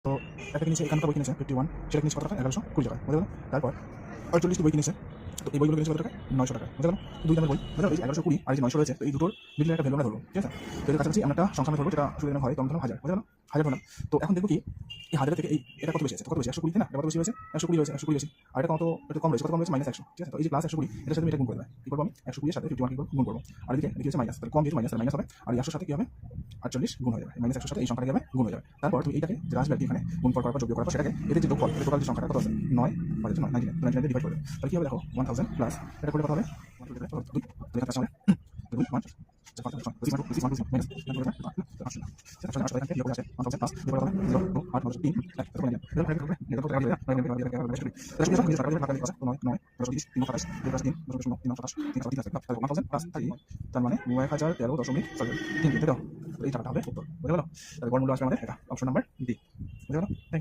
তো একটা কিনেছে, এখানকার বই কিনেছে 51, সেটা কিনেছে কত টাকা? 1120 টাকা, বুঝা গেল? তারপর 48টি বই কিনেছে, তো এই বইগুলো কিনেছে কত টাকা? 900 টাকা, বুঝা গেল? দুই দামের বই, বুঝা গেল? এই যে 1120 আর এই যে 900 রয়েছে, তো এই দুটোর মিডলের একটা ভ্যালু আমরা ধরবো, ঠিক আছে? তো এর কাছাকাছি আমরা একটা সংখ্যা আমরা ধরবো, যেটা শুরু হয় কম ধরলাম 1000, বুঝা গেল? 1000 ধরলাম। তো এখন দেখবো কি এই 1000 থেকে এটা কত বেশি আছে? কত বেশি? 120 না? এটা কত বেশি হয়েছে? 120 হয়েছে, 120 বেশি। আর এটা কত? এটা কম রয়েছে, কত কম রয়েছে? -100, ঠিক আছে? তো এই যে প্লাস 120, এটার সাথে আমি এটা গুণ করে দেব। কি করবো আমি? 120 এর সাথে 51 কি করবো? গুণ করবো। আর এদিকে হচ্ছে মাইনাস, তাহলে কম যেহেতু মাইনাস, তাহলে মাইনাস হবে। আর এই 100 সাথে কি হবে? 48 গুণ হয়ে যাবে। -100 সাথে এই সংখ্যাটা কি হবে? গুণ হয়ে যাবে। তারপর তুমি এইটাকে যেটা আসবে এখানে গুণ করার পর যোগ করার পর সেটাকে এদের যে যোগফল, এই টোটাল যে সংখ্যাটা কত আছে? 9 বাই 9, 99, 99 দিয়ে ডিভাইড করবে। তাহলে কি হবে দেখো? 1000 প্লাস এটা করলে কত হবে? 1 2 2 তাহলে কত হবে? 2 1 তার মানে 1013.3 এই টাকাটা হবে উত্তর, বুঝা গেল? তাহলে গড় মূল্য আসবে আমাদের এটা, অপশন নাম্বার ডি, বুঝা গেল? Thank you.